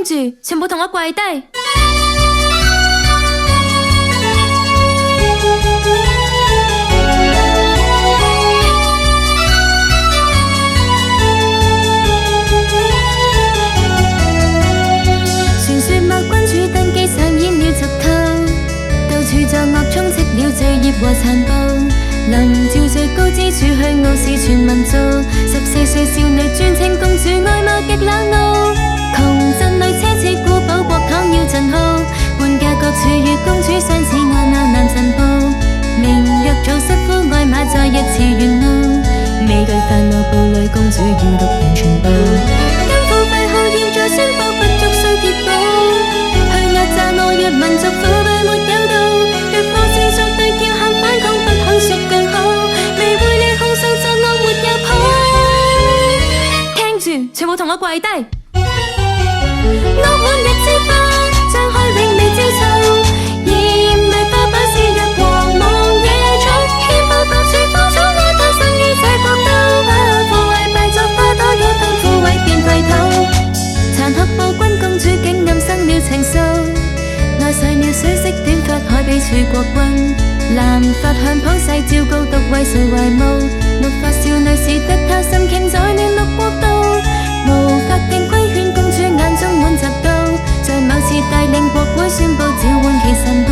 住全部同我跪低。傳說某君主登基上演了俗套，到處作惡充斥了罪孽和殘暴。臨照最高之處去傲視全民族，14歲少女專稱公主，外貌極冷傲。窮鎮裏奢侈古堡國帑要盡耗，半價各處與公主相似，外貌難塵暴。明若早失夫愛馬在日池原路，未懼煩惱堡壘公主要讀完全部。金庫閉號現在宣佈不足需鐵堡，去壓榨懦弱民族腐敗沒有道。若放肆作對叫喊反抗不肯說句好，未會理控訴作惡沒有譜。聽住全部同我跪低。惡滿日之花張開永未招數，豔麗花瓣肆虐狂妄野草，憲法到處荒草愛誕生於這國度，腐壞敗作花朵一分枯萎變廢土。殘酷暴君公主竟暗生了情愫，愛上了水色短髮海比處國君，藍髮向普世照告獨為誰懷慕，綠髮少女使得她心傾在亂綠國度，無法定規勸公主眼中滿嫉妒，在某次帶領國會宣佈召喚其神報，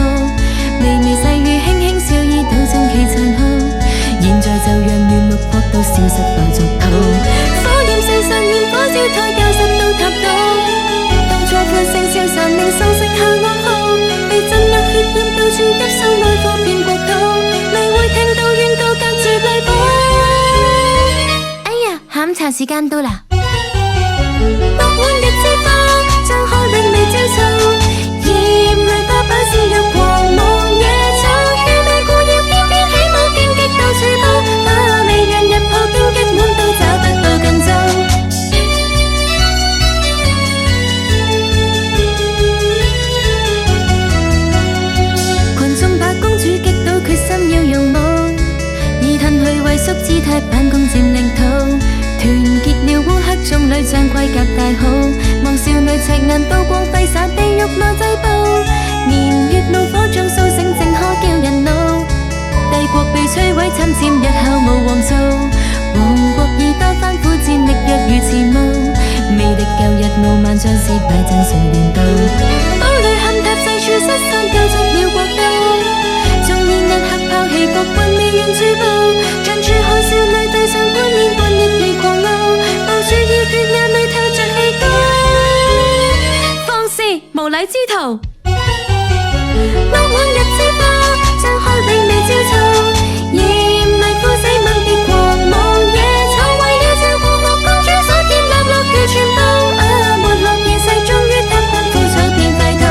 微微細語輕輕笑意道盡其殘酷，現在就讓亂綠國度消失化作土。火焰四十年火燒台教室都塌倒，當初歡聲笑神明送剩下噩耗，被鎮壓血染到處吸收愛火遍國土，未會聽到勸告隔絕淚寶。哎呀，下午茶時間到啦！惡滿日之花張開永未招數，豔麗花瓣肆虐狂妄野草，預備故要偏偏起舞荊棘到處跑，未讓日破荊棘滿都找不到近奏。群眾把公主擊倒，決心要勇武，以褪去畏縮姿態反攻佔領土，團結了烏黑眾女將盔甲戴好，望少女赤眼刀光揮灑地獄內祭步，年月怒火中蘇醒正可叫人怒，帝國被摧毀侵佔日後無王做，王國已多番苦戰力弱如慈母，未敵舊日傲慢將失敗真誰亂導，堡壘陷塌四處失散救出了國都，縱然日黑拋棄國軍未願駐步，盡處看少女對上冠冕冠亦已狂傲，部署已決眼裏透着氣高，放肆無禮之徒。惡滿日之花張開永未招數，豔麗枯死猛烈狂妄野草，為了照顧惡公主所建立樂園全部，沒落現世終於塌崩枯草變廢土。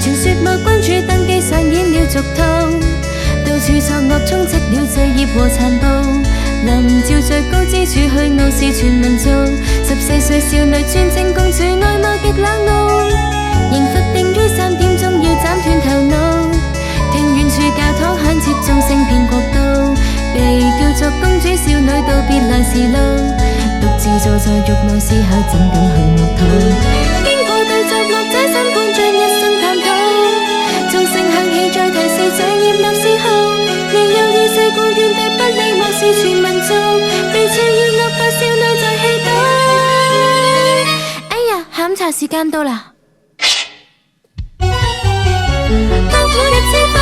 傳說某君主登基上演了俗套，到處作惡充斥了罪孽和殘暴，臨照最高之處去傲視全民族，14歲少女專稱公主，外貌極冷傲，刑罰定於3點鐘要斬斷頭腦，庭院處教堂響徹鐘聲遍國都，被叫作公主少女道別來時路，獨自坐在獄內思考怎敢去惡土，經過對作惡者審判將一生探討，鐘聲響起再提示罪孽立時候，未有意識故原地不理漠視全民族，被處以惡法少女在氣倒。哎呀，下午茶時間到啦！惡滿日之花